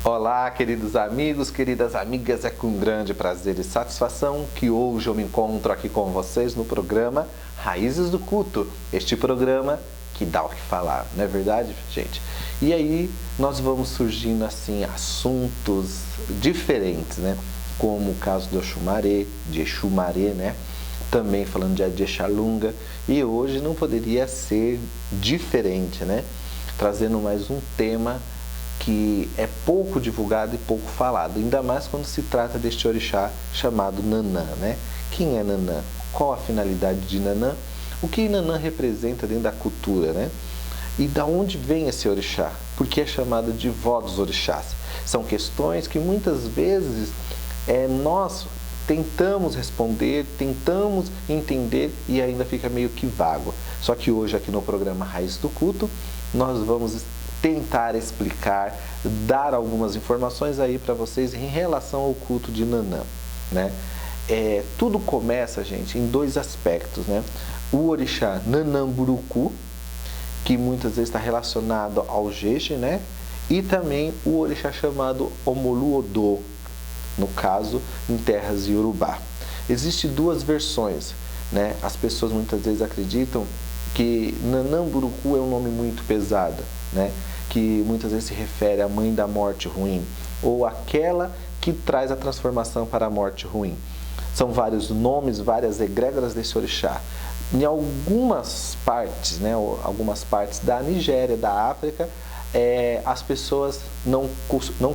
Olá, queridos amigos, queridas amigas, é com grande prazer e satisfação que hoje eu me encontro aqui com vocês no programa Raízes do Culto, este programa que dá o que falar, não é verdade, gente? E aí nós vamos surgindo assim assuntos diferentes, né? Como o caso do Oxumaré, de Exumaré, né? Também falando de Adexalunga, e hoje não poderia ser diferente, né? Trazendo mais um tema que é pouco divulgado e pouco falado, ainda mais quando se trata deste orixá chamado Nanã, né? Quem é Nanã? Qual a finalidade de Nanã? O que Nanã representa dentro da cultura, né? E da onde vem esse orixá? Por que é chamado de vó dos orixás? São questões que muitas vezes nós tentamos responder, tentamos entender e ainda fica meio que vago. Só que hoje aqui no programa Raiz do Culto, nós vamos tentar explicar, dar algumas informações aí para vocês em relação ao culto de Nanã, né? Tudo começa, gente, em dois aspectos, né? O orixá Nanamburucu, que muitas vezes está relacionado ao Jeje, né? E também o orixá chamado Omolu-Odo, no caso, em terras iorubá. Existem duas versões, né? As pessoas muitas vezes acreditam que Nanamburucu é um nome muito pesado, né? Que muitas vezes se refere à mãe da morte ruim, ou aquela que traz a transformação para a morte ruim. São vários nomes, várias egrégoras desse orixá. Em algumas partes, né, algumas partes da Nigéria, da África, as pessoas não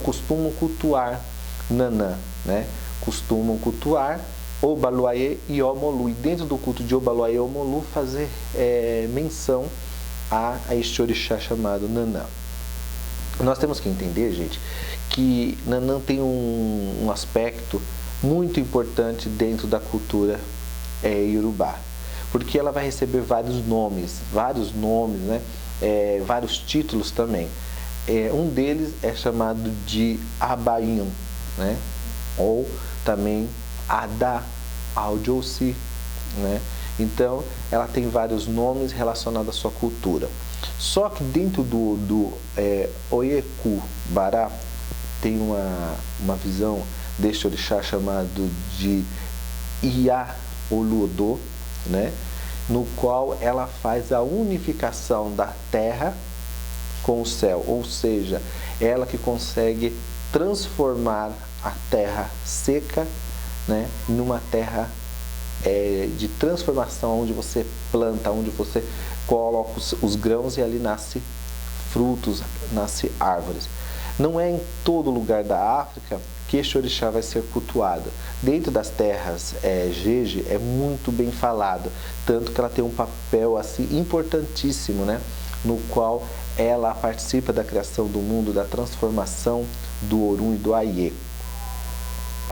costumam cultuar Nanã, né? Costumam cultuar Obaluayê e Omolu. E dentro do culto de Obaluayê e Omolu fazer menção a este orixá chamado Nanã. Nós temos que entender, gente, que Nanã tem um aspecto muito importante dentro da cultura iorubá, porque ela vai receber vários nomes, né? Vários títulos também. Um deles é chamado de Abayin, né? Ou também Ada Audiosi, né? Então, ela tem vários nomes relacionados à sua cultura. Só que dentro do Oyeku Bará tem uma visão deste orixá chamado de Iya Oluodo, né? No qual ela faz a unificação da terra com o céu, ou seja, ela que consegue transformar a terra seca, né, numa terra de transformação, onde você planta, onde você coloca os grãos e ali nasce frutos, nasce árvores. Não é em todo lugar da África que este orixá vai ser cultuado. Dentro das terras Jeje é muito bem falado, tanto que ela tem um papel assim importantíssimo, né, no qual ela participa da criação do mundo, da transformação do Orum e do Ayê.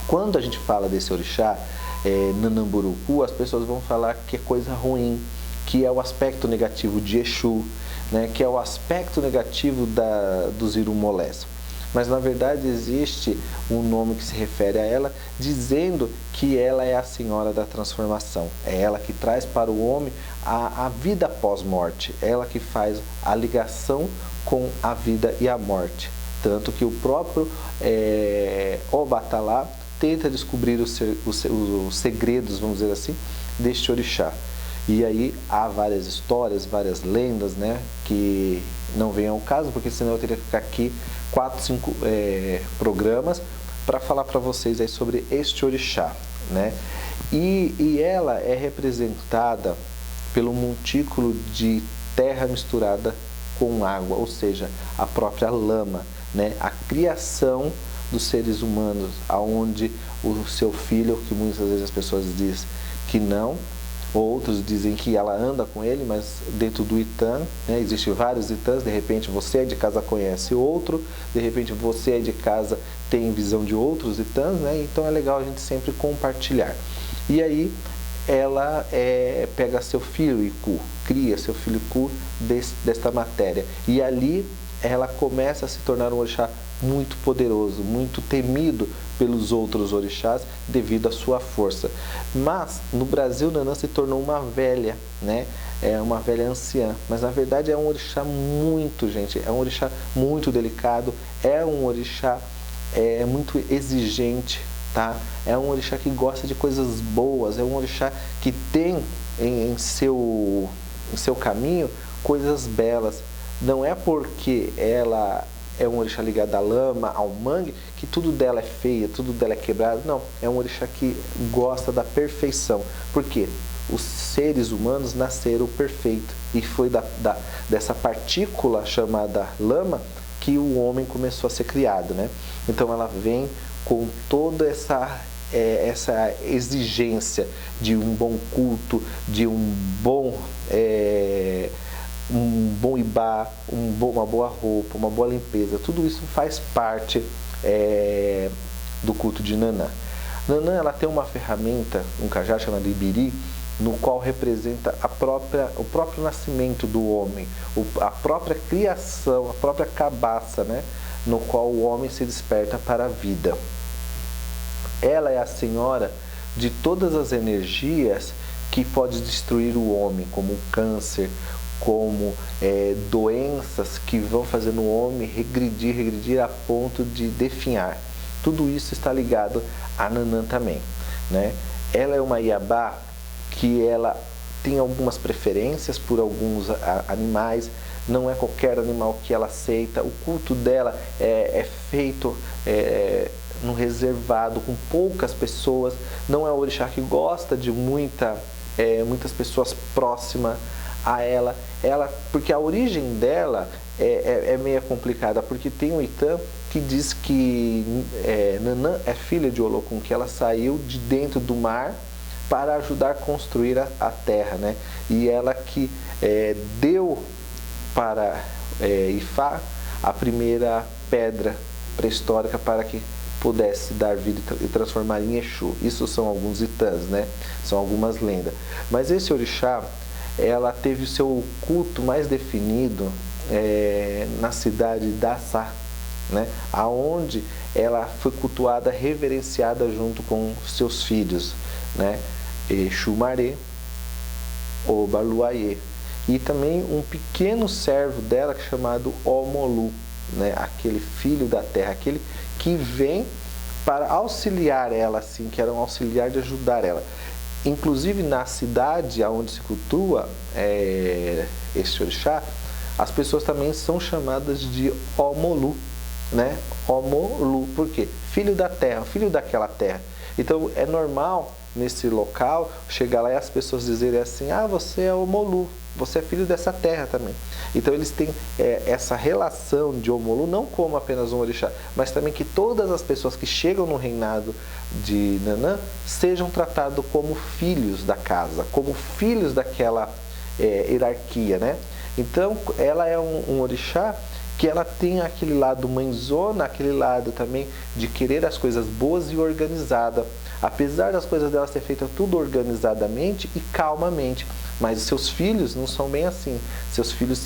Quando a gente fala desse orixá, Nanamburucu, as pessoas vão falar que é coisa ruim, que é o aspecto negativo de Exu, né, que é o aspecto negativo dos Irumolés. Mas na verdade existe um nome que se refere a ela, dizendo que ela é a senhora da transformação. É ela que traz para o homem a vida após morte, ela que faz a ligação com a vida e a morte. Tanto que o próprio Obatalá tenta descobrir os segredos, vamos dizer assim, deste orixá. E aí há várias histórias, várias lendas, né, que não vêm ao caso, porque senão eu teria que ficar aqui 4, 5 programas para falar para vocês aí sobre este orixá, né? E ela é representada pelo montículo de terra misturada com água, ou seja, a própria lama, né? A criação dos seres humanos, aonde o seu filho, que muitas vezes as pessoas dizem que não, outros dizem que ela anda com ele, mas dentro do Itã, né, existem vários Itãs, de repente você é de casa conhece outro, de repente você é de casa tem visão de outros Itãs, né, então é legal a gente sempre compartilhar. E aí ela pega seu filho Iku, cria seu filho Iku desta matéria, e ali ela começa a se tornar um orixá muito poderoso, muito temido pelos outros orixás devido à sua força. Mas no Brasil Nanã se tornou uma velha, né? É uma velha anciã, mas na verdade é um orixá muito, gente, é um orixá muito delicado, é um orixá muito exigente, tá? É um orixá que gosta de coisas boas, é um orixá que tem em seu caminho coisas belas. Não é porque ela é um orixá ligado à lama, ao mangue, que tudo dela é feio, tudo dela é quebrado. Não, é um orixá que gosta da perfeição. Por quê? Os seres humanos nasceram perfeitos e foi dessa partícula chamada lama que o homem começou a ser criado, né? Então ela vem com toda essa exigência de um bom culto, de um bom ibá, uma boa roupa, uma boa limpeza. Tudo isso faz parte do culto de Nanã. Nanã, ela tem uma ferramenta, um cajá chamado Ibiri, no qual representa o próprio nascimento do homem, a própria criação, a própria cabaça, né? No qual o homem se desperta para a vida. Ela é a senhora de todas as energias que pode destruir o homem, como o câncer, como doenças que vão fazendo o homem regredir a ponto de definhar. Tudo isso está ligado a Nanã também, né? Ela é uma Iabá que ela tem algumas preferências por alguns animais, não é qualquer animal que ela aceita. O culto dela é feito no reservado, com poucas pessoas. Não é um orixá que gosta de muitas pessoas próximas a ela. Porque a origem dela é meio complicada, porque tem um Itã que diz que Nanã é filha de Olokun, que ela saiu de dentro do mar para ajudar a construir a terra, né? E ela que deu para Ifá a primeira pedra pré-histórica para que pudesse dar vida e transformar em Exu. Isso são alguns Itãs, né? São algumas lendas. Mas esse orixá, ela teve o seu culto mais definido na cidade de Assá, né? Aonde ela foi cultuada, reverenciada junto com seus filhos, né? Exumaré, Obaluayê, e também um pequeno servo dela chamado Omolu, né? Aquele filho da terra, aquele que vem para auxiliar ela, assim, que era um auxiliar de ajudar ela. Inclusive na cidade onde se cultua esse orixá, as pessoas também são chamadas de Omolu, né? Omolu, por quê? Filho da terra, filho daquela terra. Então é normal nesse local chegar lá e as pessoas dizerem assim: ah, você é Omolu, você é filho dessa terra também. Então eles têm essa relação de Omolu, não como apenas um orixá, mas também que todas as pessoas que chegam no reinado de Nanã sejam tratados como filhos da casa, como filhos daquela hierarquia, né? Então ela é um orixá que ela tem aquele lado mãezona, aquele lado também de querer as coisas boas e organizada. Apesar das coisas dela ser feitas tudo organizadamente e calmamente, mas os seus filhos não são bem assim. Seus filhos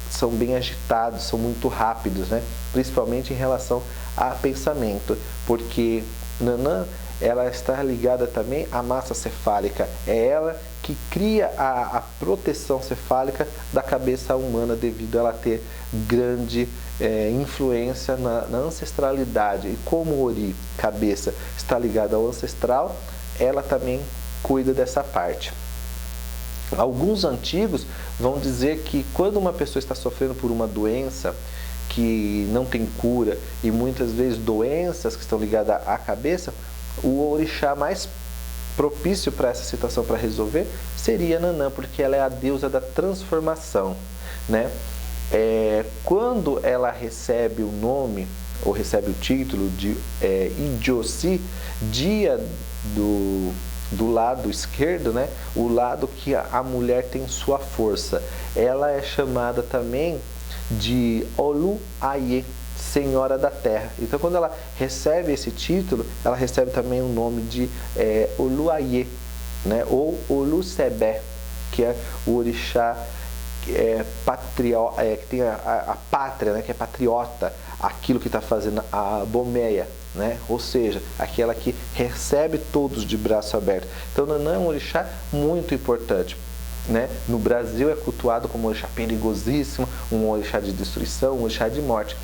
são bem agitados, são muito rápidos, né? Principalmente em relação a pensamento, porque Nanã, ela está ligada também à massa cefálica. É ela que cria a proteção cefálica da cabeça humana, devido a ela ter grande influência na ancestralidade. E como o Ori, cabeça, está ligada ao ancestral, ela também cuida dessa parte. Alguns antigos vão dizer que quando uma pessoa está sofrendo por uma doença que não tem cura, e muitas vezes doenças que estão ligadas à cabeça, o orixá mais propício para essa situação, para resolver, seria Nanã, porque ela é a deusa da transformação, né? Quando ela recebe o nome, ou recebe o título de Idiosi, dia do lado esquerdo, né? O lado que a mulher tem sua força. Ela é chamada também de Oluayê, Senhora da Terra. Então, quando ela recebe esse título, ela recebe também o nome de Oluayê, né? Ou Olusebé, que é o orixá que tem a pátria, né, que é patriota, aquilo que está fazendo a bomeia, né, ou seja, aquela que recebe todos de braço aberto. Então Nanã é um orixá muito importante, né? No Brasil é cultuado como um orixá perigosíssimo, um orixá de destruição, um orixá de morte.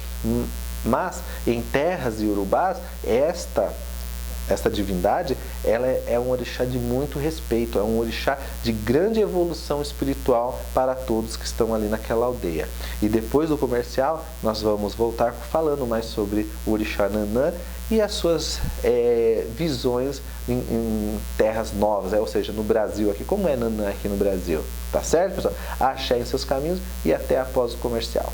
Mas em terras iorubás, esta divindade, ela é um orixá de muito respeito, é um orixá de grande evolução espiritual para todos que estão ali naquela aldeia. E depois do comercial, nós vamos voltar falando mais sobre o orixá Nanã e as suas visões em terras novas, ou seja, no Brasil aqui. Como é Nanã aqui no Brasil? Tá certo, pessoal? Axé em seus caminhos e até após o comercial.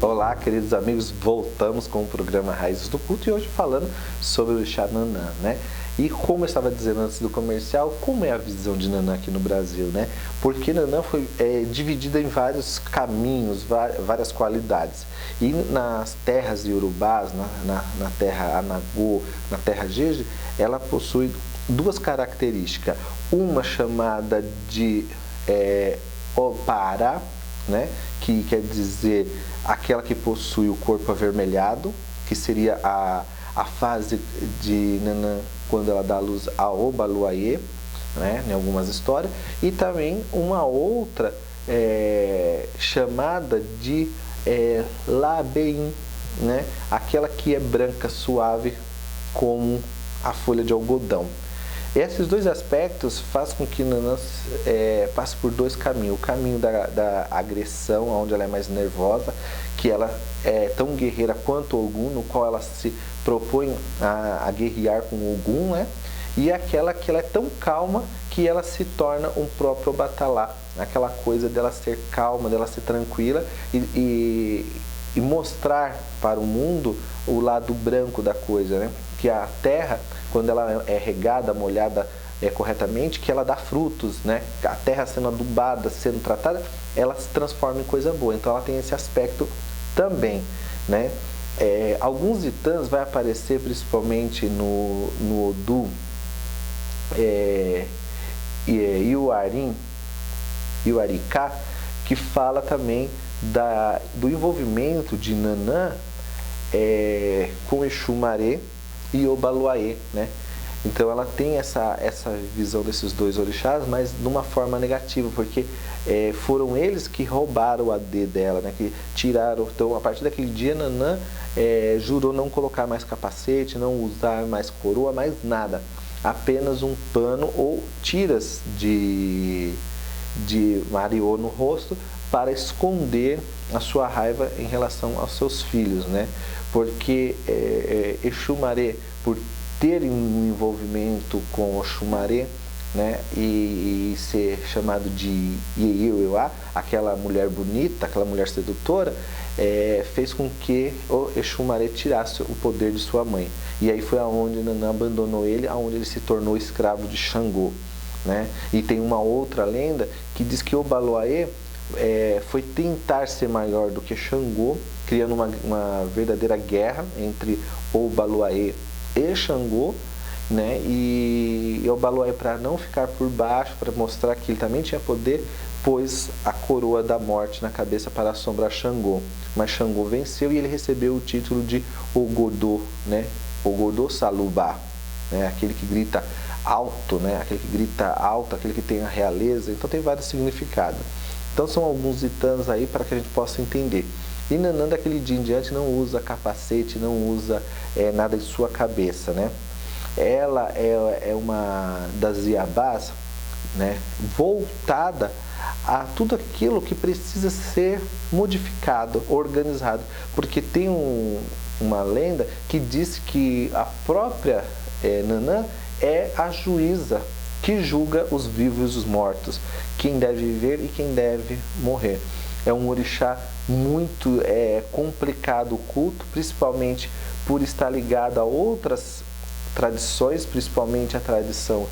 Olá, queridos amigos, voltamos com o programa Raízes do Culto e hoje falando sobre o orixá Nanã, né? E como eu estava dizendo antes do comercial, como é a visão de Nanã aqui no Brasil, né? Porque Nanã foi dividida em vários caminhos, várias qualidades. E nas terras iorubás, na terra Anagô, na terra Jeje, ela possui duas características. Uma chamada de Opara, né? Que quer dizer aquela que possui o corpo avermelhado, que seria a fase de Nanã quando ela dá luz a Obaluayê, né, em algumas histórias, e também uma outra chamada de Labeim, né, aquela que é branca, suave, como a folha de algodão. Esses dois aspectos fazem com que Nanã passe por dois caminhos. O caminho da agressão, onde ela é mais nervosa, que ela é tão guerreira quanto Ogum, no qual ela se propõe a guerrear com Ogum, né? E aquela que ela é tão calma que ela se torna um próprio Obatalá. Aquela coisa dela ser calma, dela ser tranquila e mostrar para o mundo o lado branco da coisa, né? Que a terra, quando ela é regada, molhada corretamente, que ela dá frutos, né? A terra sendo adubada, sendo tratada, ela se transforma em coisa boa. Então ela tem esse aspecto também, né? Alguns itãs vai aparecer principalmente no Odu Iuaricá, que fala também do envolvimento de Nanã com Exu Maré e Obaluayê, né? Então ela tem essa visão desses dois orixás, mas de uma forma negativa, porque foram eles que roubaram o AD dela, né? Que tiraram. Então a partir daquele dia Nanã jurou não colocar mais capacete, não usar mais coroa, mais nada, apenas um pano ou tiras de Mariô no rosto para esconder a sua raiva em relação aos seus filhos, né? Porque Exu Maré, por ter um envolvimento com o Xumaré, né, e ser chamado de Ieueuá, aquela mulher bonita, aquela mulher sedutora, fez com que o Exu Maré tirasse o poder de sua mãe. E aí foi aonde Nanã abandonou ele, aonde ele se tornou escravo de Xangô, né? E tem uma outra lenda que diz que Obaluayê foi tentar ser maior do que Xangô, criando uma verdadeira guerra entre Obaluayê e Xangô, né? E Obaluayê, para não ficar por baixo, para mostrar que ele também tinha poder, pôs a coroa da morte na cabeça para assombrar Xangô. Mas Xangô venceu e ele recebeu o título de Ogodô, né? Ogodô Salubá, né? Aquele que grita alto, né? Aquele que grita alto, aquele que tem a realeza. Então tem vários significados. Então são alguns itãs aí para que a gente possa entender. E Nanã daquele dia em diante não usa capacete, não usa nada em sua cabeça, né? Ela é uma das Iabás, né, voltada a tudo aquilo que precisa ser modificado, organizado. Porque tem uma lenda que diz que a própria Nanã é a juíza que julga os vivos e os mortos, quem deve viver e quem deve morrer. É um orixá muito complicado o culto, principalmente por estar ligado a outras tradições, principalmente a tradição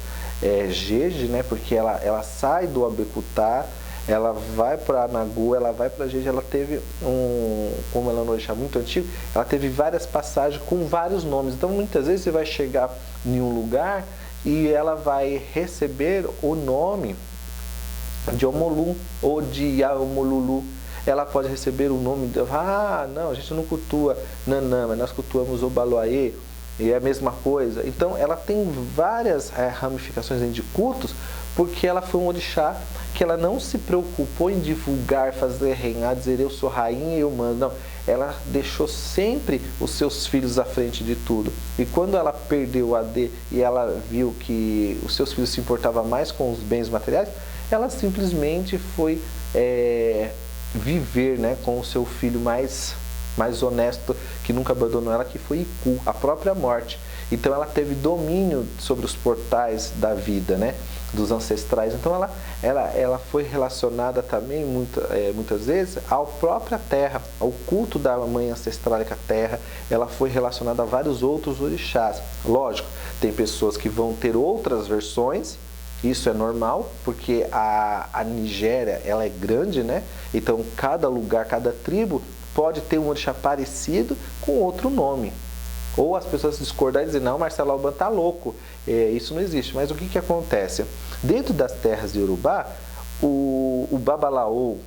Jeje, né? Porque ela sai do Abecutá, ela vai para Anagu, ela vai para Jeje, ela teve como ela é um orixá muito antigo, ela teve várias passagens com vários nomes. Então muitas vezes você vai chegar em um lugar e ela vai receber o nome de Omolu ou de Yaomolulu. Ela pode receber o nome de... não, a gente não cultua Nanã, mas nós cultuamos Obaloaê, e é a mesma coisa. Então ela tem várias ramificações de cultos, porque ela foi um orixá que ela não se preocupou em divulgar, fazer reinar, dizer eu sou rainha e eu mando. Não, ela deixou sempre os seus filhos à frente de tudo. E quando ela perdeu o AD e ela viu que os seus filhos se importavam mais com os bens materiais, ela simplesmente foi viver, né, com o seu filho mais honesto, que nunca abandonou ela, que foi Iku, a própria morte. Então ela teve domínio sobre os portais da vida, né, dos ancestrais. Então ela foi relacionada também muitas vezes à própria terra, ao culto da mãe ancestral que é a terra. Ela foi relacionada a vários outros orixás. Lógico, tem pessoas que vão ter outras versões. Isso é normal, porque a Nigéria ela é grande, né? Então cada lugar, cada tribo pode ter um orixá parecido com outro nome. Ou as pessoas discordam e dizem, não, Marcelo Alban está louco, isso não existe. Mas o que acontece? Dentro das terras de Yorubá, o Babalaô,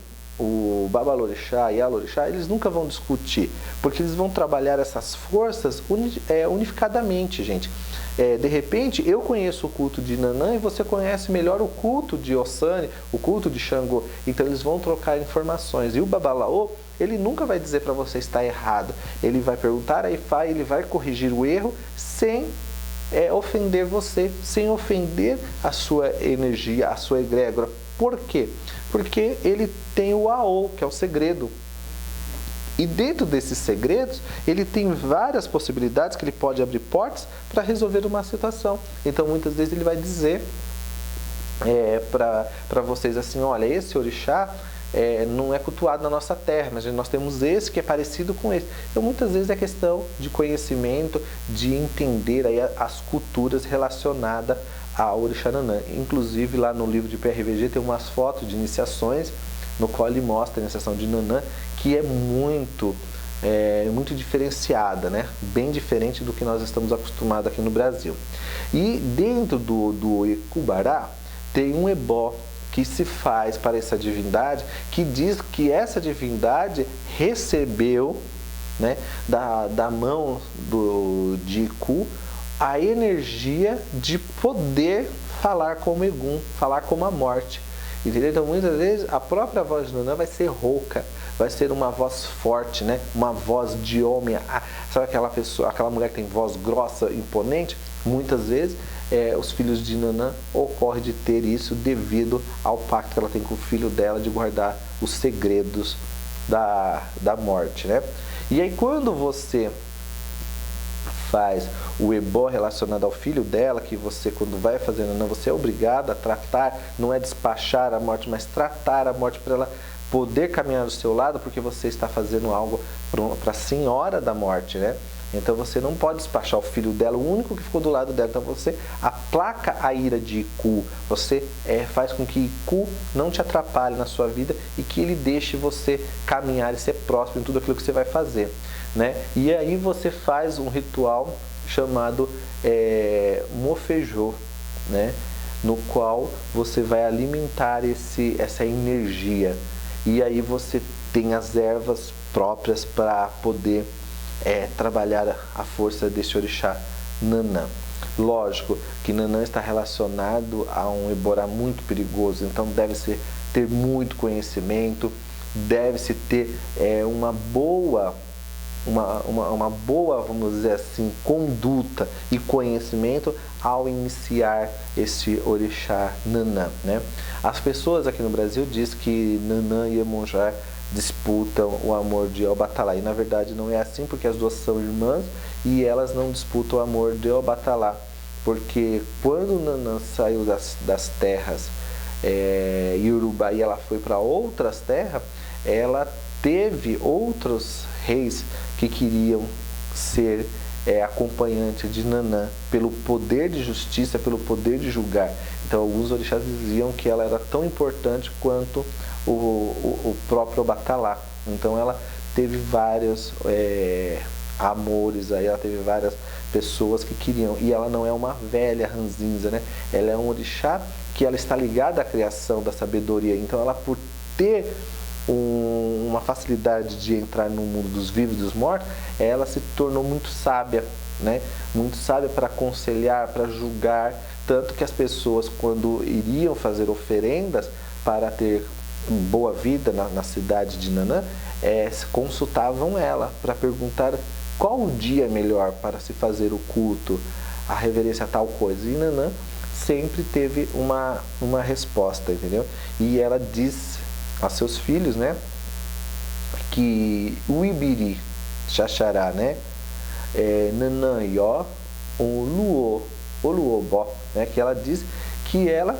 o Babalorixá e a Alorixá, eles nunca vão discutir, porque eles vão trabalhar essas forças unificadamente, gente. De repente, eu conheço o culto de Nanã e você conhece melhor o culto de Osani, o culto de Xangô. Então, eles vão trocar informações. E o Babalaô, ele nunca vai dizer para você estar errado. Ele vai perguntar a Ifá, ele vai corrigir o erro sem ofender você, sem ofender a sua energia, a sua egrégora. Por quê? Porque ele tem o Aô, que é o segredo. E dentro desses segredos, ele tem várias possibilidades que ele pode abrir portas para resolver uma situação. Então, muitas vezes ele vai dizer para vocês assim, olha, esse orixá não é cultuado na nossa terra, mas nós temos esse que é parecido com esse. Então, muitas vezes é questão de conhecimento, de entender aí as culturas relacionadas ao orixá Nanã. Inclusive, lá no livro de PRVG tem umas fotos de iniciações, no qual ele mostra a iniciação de Nanã, que é muito diferenciada, né? Bem diferente do que nós estamos acostumados aqui no Brasil. E dentro do Ecubará tem um ebó que se faz para essa divindade, que diz que essa divindade recebeu, né, da mão de Iku a energia de poder falar como Egum, falar como a morte. Entendeu? Então, muitas vezes, a própria voz de Nanã vai ser rouca, vai ser uma voz forte, né? Uma voz de homem. Sabe aquela mulher que tem voz grossa, imponente? Muitas vezes, os filhos de Nanã ocorre de ter isso devido ao pacto que ela tem com o filho dela de guardar os segredos da morte, né? E aí, quando você faz o ebó relacionado ao filho dela, que você, quando vai fazer Nanã, você é obrigado a tratar, não é despachar a morte, mas tratar a morte para ela poder caminhar do seu lado, porque você está fazendo algo para a senhora da morte, né? Então você não pode despachar o filho dela, o único que ficou do lado dela. Então você aplaca a ira de Iku, você faz com que Iku não te atrapalhe na sua vida e que ele deixe você caminhar e ser próximo em tudo aquilo que você vai fazer, né? E aí você faz um ritual chamado Mofejô, né? No qual você vai alimentar essa energia. E aí você tem as ervas próprias para poder trabalhar a força desse orixá Nanã. Lógico que Nanã está relacionado a um eborá muito perigoso, então deve-se ter muito conhecimento, deve-se ter uma boa, vamos dizer assim, conduta e conhecimento ao iniciar esse orixá Nanã, né? As pessoas aqui no Brasil dizem que Nanã e Iemonjá disputam o amor de Obatalá, e na verdade não é assim, porque as duas são irmãs e elas não disputam o amor de Obatalá, porque quando Nanã saiu das terras Yorubá e ela foi para outras terras, ela teve outros reis que queriam ser acompanhante de Nanã, pelo poder de justiça, pelo poder de julgar. Então alguns orixás diziam que ela era tão importante quanto o próprio Batalá. Então ela teve vários amores aí, ela teve várias pessoas que queriam, e ela não é uma velha ranzinza, né? Ela é um orixá que ela está ligada à criação da sabedoria. Então ela, por ter uma facilidade de entrar no mundo dos vivos e dos mortos, ela se tornou muito sábia, né? Muito sábia para aconselhar, para julgar, tanto que as pessoas, quando iriam fazer oferendas para ter boa vida na cidade de Nanã, consultavam ela para perguntar qual o dia melhor para se fazer o culto, a reverência a tal coisa. E Nanã sempre teve uma resposta, entendeu? E ela diz a seus filhos, né, que o Ibiri, Xaxará, né, Nanã Ió, o Luobó, né, que ela diz que ela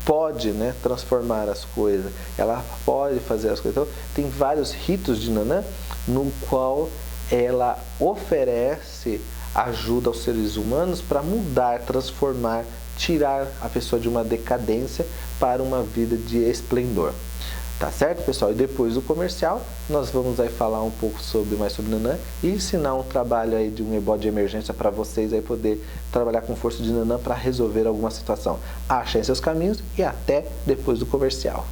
pode, né, transformar as coisas, ela pode fazer as coisas. Então, tem vários ritos de Nanã no qual ela oferece ajuda aos seres humanos para mudar, transformar, tirar a pessoa de uma decadência para uma vida de esplendor. Tá certo, pessoal? E depois do comercial, nós vamos aí falar um pouco mais sobre Nanã e ensinar um trabalho aí de um ebó de emergência para vocês aí poder trabalhar com força de Nanã para resolver alguma situação. Achem seus caminhos e até depois do comercial.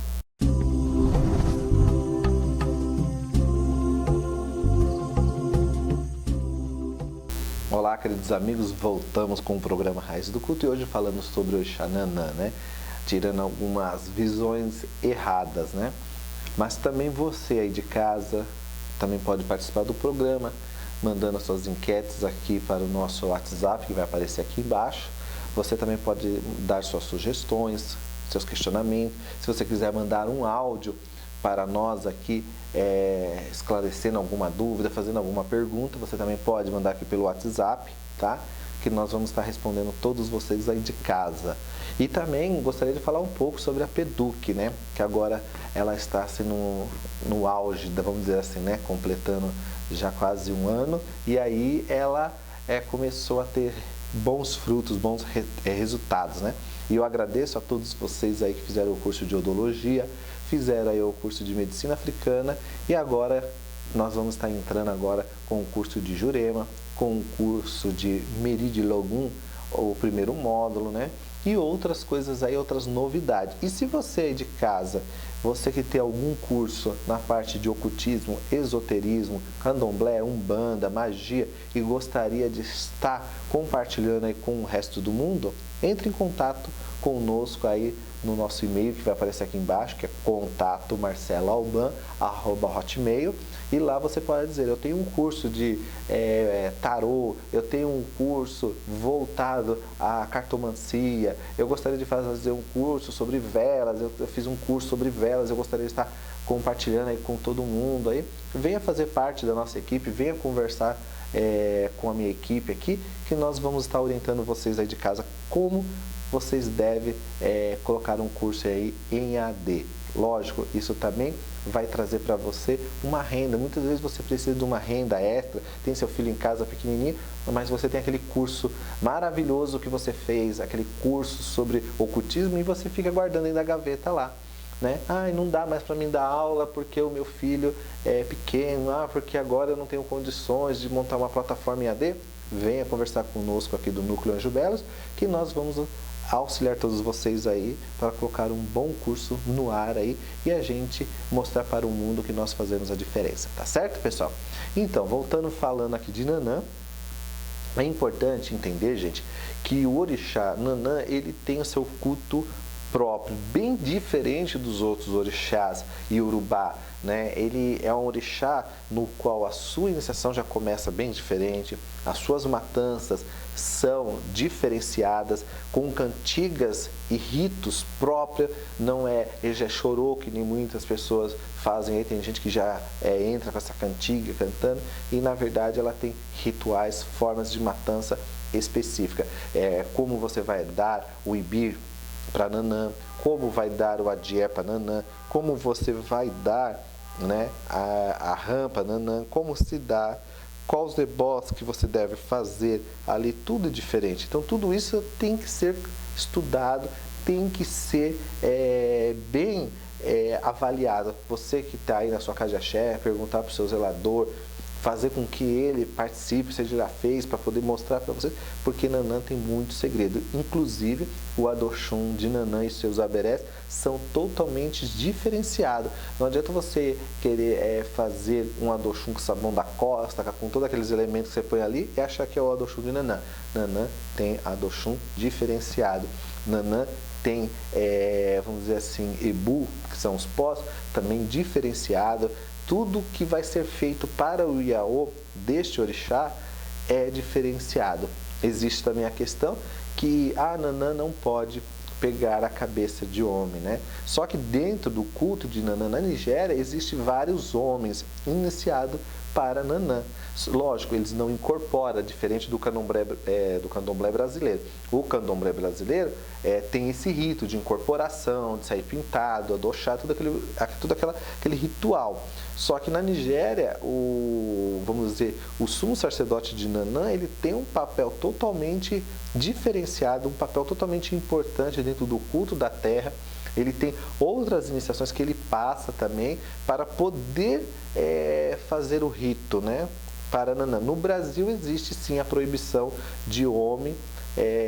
Olá, queridos amigos, voltamos com o programa Raiz do Culto e hoje falando sobre o orixá Nanã, né? Tirando algumas visões erradas, né? Mas também você aí de casa também pode participar do programa, mandando as suas enquetes aqui para o nosso WhatsApp, que vai aparecer aqui embaixo. Você também pode dar suas sugestões, seus questionamentos. Se você quiser mandar um áudio para nós aqui, esclarecendo alguma dúvida, fazendo alguma pergunta, você também pode mandar aqui pelo WhatsApp, tá? Que nós vamos estar respondendo todos vocês aí de casa. E também gostaria de falar um pouco sobre a PEDUC, né? Que agora ela está assim, no auge, vamos dizer assim, né? Completando já quase um ano. E aí ela começou a ter bons frutos, bons resultados, né? E eu agradeço a todos vocês aí que fizeram o curso de Odologia, fizeram aí o curso de Medicina Africana e agora nós vamos estar entrando agora com o curso de Jurema, com o curso de Meridilogum, o primeiro módulo, né? E outras coisas aí, outras novidades. E se você aí de casa, você que tem algum curso na parte de ocultismo, esoterismo, candomblé, umbanda, magia e gostaria de estar compartilhando aí com o resto do mundo, entre em contato conosco aí no nosso e-mail que vai aparecer aqui embaixo, que é contato@marceloalban@hotmail, e lá você pode dizer, eu tenho um curso de tarô, eu tenho um curso voltado à cartomancia, eu gostaria de fazer um curso sobre velas, eu fiz um curso sobre velas, eu gostaria de estar compartilhando aí com todo mundo aí. Venha fazer parte da nossa equipe, venha conversar com a minha equipe aqui, que nós vamos estar orientando vocês aí de casa como vocês devem colocar um curso aí em AD. Lógico, isso também vai trazer para você uma renda. Muitas vezes você precisa de uma renda extra, tem seu filho em casa pequenininho, mas você tem aquele curso maravilhoso que você fez, aquele curso sobre ocultismo e você fica guardando aí na gaveta lá, né? Não dá mais para mim dar aula porque o meu filho é pequeno, porque agora eu não tenho condições de montar uma plataforma em AD. Venha conversar conosco aqui do Núcleo Anjo Belos, que nós vamos auxiliar todos vocês aí para colocar um bom curso no ar aí e a gente mostrar para o mundo que nós fazemos a diferença, tá certo, pessoal? Então, voltando falando aqui de Nanã, é importante entender, gente, que o orixá Nanã, ele tem o seu culto próprio, bem diferente dos outros orixás Iorubá, né? Ele é um orixá no qual a sua iniciação já começa bem diferente, as suas matanças são diferenciadas, com cantigas e ritos próprios, não é chorou que nem muitas pessoas fazem aí, tem gente que já entra com essa cantiga cantando, e na verdade ela tem rituais, formas de matança específica, como você vai dar o ibir para Nanã, como vai dar o adié para Nanã, como você vai dar, né, a rampa Nanã, como se dá, quais os ebós que você deve fazer ali, tudo é diferente. Então tudo isso tem que ser estudado, tem que ser bem avaliada. Você que está aí na sua casa de axé, perguntar para o seu zelador, fazer com que ele participe, se ele já fez, para poder mostrar para você, porque Nanã tem muito segredo. Inclusive, o Adoxum de Nanã e seus aberés são totalmente diferenciados. Não adianta você querer fazer um Adoxum com sabão da costa, com todos aqueles elementos que você põe ali, e achar que é o Adoxum de Nanã. Nanã tem Adoxum diferenciado. Nanã tem, vamos dizer assim, Ebu, que são os pós, também diferenciado. Tudo que vai ser feito para o Iaô deste orixá é diferenciado. Existe também a questão que a Nanã não pode pegar a cabeça de homem, né? Só que dentro do culto de Nanã na Nigéria, existem vários homens iniciados para Nanã. Lógico, eles não incorporam, diferente do candomblé brasileiro. O candomblé brasileiro tem esse rito de incorporação, de sair pintado, adochado, todo aquele ritual. Só que na Nigéria, vamos dizer, o sumo sacerdote de Nanã, ele tem um papel totalmente diferenciado, um papel totalmente importante dentro do culto da terra. Ele tem outras iniciações que ele passa também para poder fazer o rito, né? Para Nanã. No Brasil existe sim a proibição de homem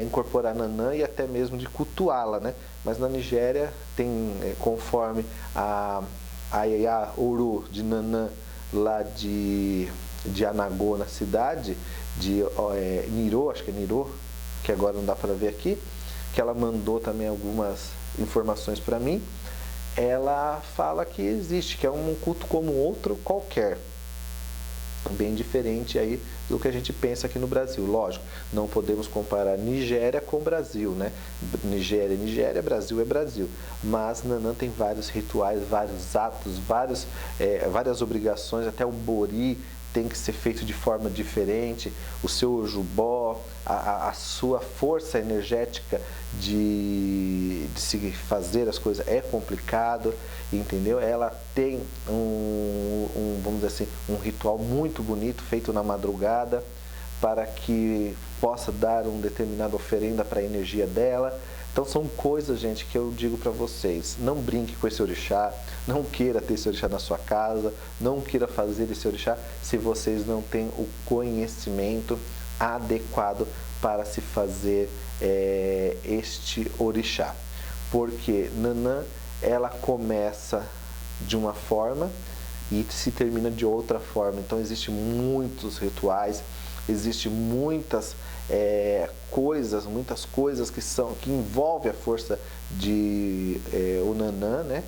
incorporar Nanã e até mesmo de cultuá-la, né? Mas na Nigéria tem, conforme a Yaya Ouro de Nanã, lá de Anagô, na cidade de Niro, acho que é Niro, que agora não dá para ver aqui, que ela mandou também algumas informações para mim. Ela fala que existe, que é um culto como outro qualquer, bem diferente aí do que a gente pensa aqui no Brasil. Lógico, não podemos comparar Nigéria com Brasil, né? Nigéria é Nigéria, Brasil é Brasil. Mas Nanã tem vários rituais, vários atos, várias obrigações, até o bori tem que ser feito de forma diferente, o seu ojubó, a sua força energética de se fazer as coisas é complicado, entendeu? Ela tem vamos dizer assim, um ritual muito bonito feito na madrugada para que possa dar uma determinada oferenda para a energia dela. Então são coisas, gente, que eu digo para vocês, não brinque com esse orixá, não queira ter esse orixá na sua casa, não queira fazer esse orixá se vocês não têm o conhecimento adequado para se fazer este orixá. Porque Nanã, ela começa de uma forma e se termina de outra forma. Então existem muitos rituais, existem muitas coisas que envolvem a força de Nanã, né?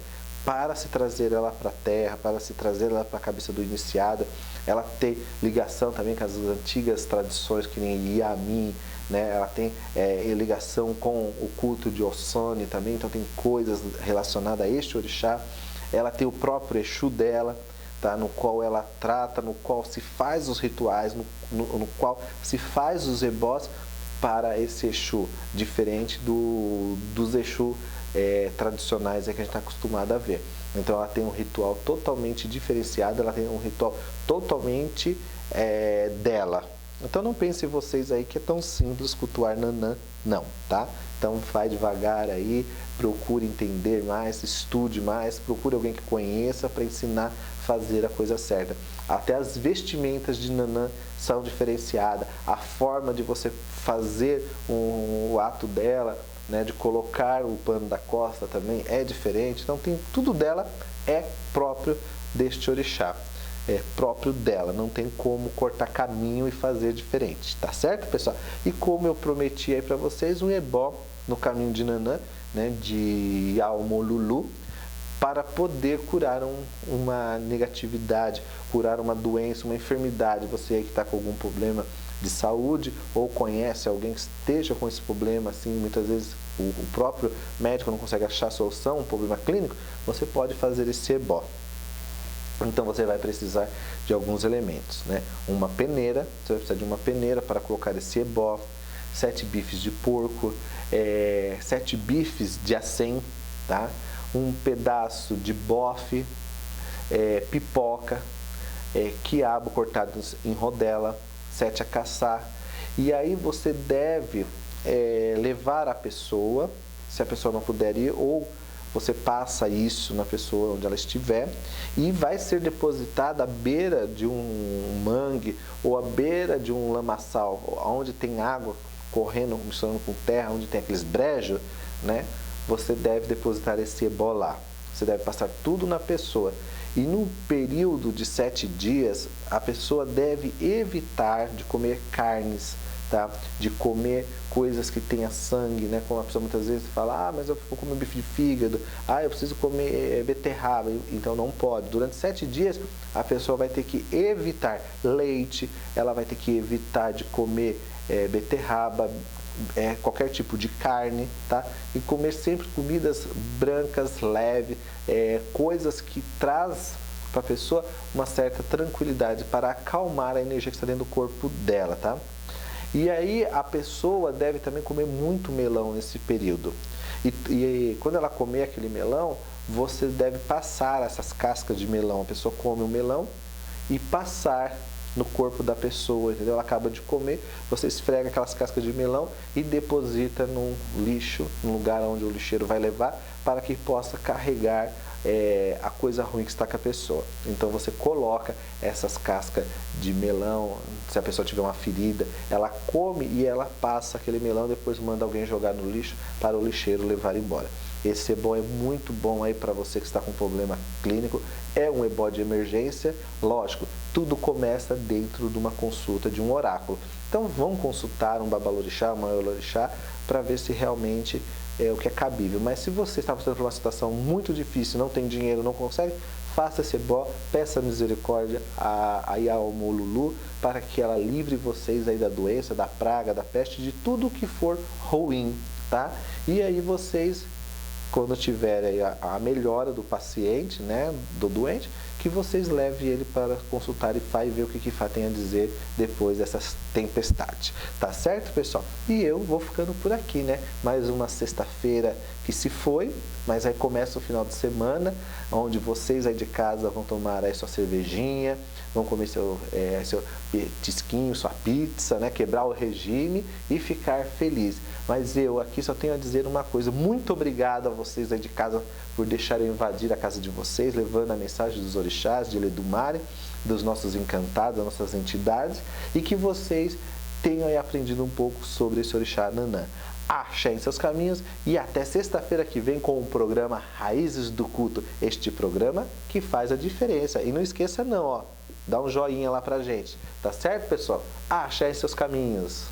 Para se trazer ela para a terra, para se trazer ela para a cabeça do iniciado. Ela tem ligação também com as antigas tradições, que nem Iami, né? Ela tem ligação com o culto de Ossone também, então tem coisas relacionadas a este orixá. Ela tem o próprio Exu dela, tá? No qual ela trata, no qual se faz os rituais, no qual se faz os ebós para esse Exu, diferente dos Exu tradicionais que a gente está acostumado a ver. Então ela tem um ritual totalmente diferenciado, ela tem um ritual totalmente dela. Então não pensem vocês aí que é tão simples cultuar Nanã, não, tá? Então vai devagar aí, procure entender mais, estude mais, procure alguém que conheça para ensinar a fazer a coisa certa. Até as vestimentas de Nanã são diferenciadas, a forma de você fazer o ato dela, né, de colocar o pano da costa também é diferente. Então tudo dela é próprio deste orixá, é próprio dela, não tem como cortar caminho e fazer diferente, tá certo, pessoal? E como eu prometi aí para vocês, um ebó no caminho de Nanã, né, de Aomolulu, para poder curar uma negatividade, curar uma doença, uma enfermidade. Você aí que está com algum problema de saúde ou conhece alguém que esteja com esse problema, assim, muitas vezes o próprio médico não consegue achar a solução, um problema clínico, você pode fazer esse ebó. Então você vai precisar de alguns elementos, né? Uma peneira, você vai precisar de uma peneira para colocar esse ebó, 7 bifes de porco, 7 bifes de acém, tá? Um pedaço de bofe, pipoca, quiabo cortado em rodela, 7 a caçar. E aí você deve levar a pessoa, se a pessoa não puder ir, ou você passa isso na pessoa onde ela estiver e vai ser depositada à beira de um mangue ou à beira de um lamaçal, onde tem água correndo, misturando com terra, onde tem aqueles brejos, né? Você deve depositar esse ebó lá. Você deve passar tudo na pessoa. E no período de 7 dias, a pessoa deve evitar de comer carnes, tá? De comer coisas que tenha sangue, né? Como a pessoa muitas vezes fala, mas eu vou comer bife de fígado, eu preciso comer beterraba, então não pode. Durante 7 dias, a pessoa vai ter que evitar leite, ela vai ter que evitar de comer beterraba, qualquer tipo de carne, tá? E comer sempre comidas brancas, leves, coisas que traz para a pessoa uma certa tranquilidade para acalmar a energia que está dentro do corpo dela, tá? E aí a pessoa deve também comer muito melão nesse período. E quando ela comer aquele melão, você deve passar essas cascas de melão. A pessoa come o melão e passar no corpo da pessoa, entendeu? Ela acaba de comer, você esfrega aquelas cascas de melão e deposita num lixo, num lugar onde o lixeiro vai levar, para que possa carregar a coisa ruim que está com a pessoa. Então você coloca essas cascas de melão, se a pessoa tiver uma ferida, ela come e ela passa aquele melão, depois manda alguém jogar no lixo para o lixeiro levar embora. Esse ebó é muito bom aí para você que está com problema clínico, é um ebó de emergência, lógico, tudo começa dentro de uma consulta de um oráculo. Então vamos consultar um babalorixá, um maiorixá, para ver se realmente é o que é cabível. Mas se você está passando por uma situação muito difícil, não tem dinheiro, não consegue, faça esse ebó, peça misericórdia a Yaomolulu para que ela livre vocês aí da doença, da praga, da peste, de tudo que for ruim, tá? E aí vocês, quando tiverem a melhora do paciente, né, do doente, que vocês levem ele para consultar Ifá e ver o que Ifá tem a dizer depois dessas tempestades. Tá certo, pessoal? E eu vou ficando por aqui, né? Mais uma sexta-feira que se foi, mas aí começa o final de semana, onde vocês aí de casa vão tomar aí sua cervejinha, vão comer seu petisquinho, sua pizza, né? Quebrar o regime e ficar feliz. Mas eu aqui só tenho a dizer uma coisa: muito obrigado a vocês aí de casa por deixarem invadir a casa de vocês, levando a mensagem dos orixás, de Ledumare, dos nossos encantados, das nossas entidades, e que vocês tenham aí aprendido um pouco sobre esse orixá Nanã. Axé em seus caminhos e até sexta-feira que vem com o programa Raízes do Culto, este programa que faz a diferença. E não esqueça não, dá um joinha lá pra gente, tá certo, pessoal? Axé em seus caminhos.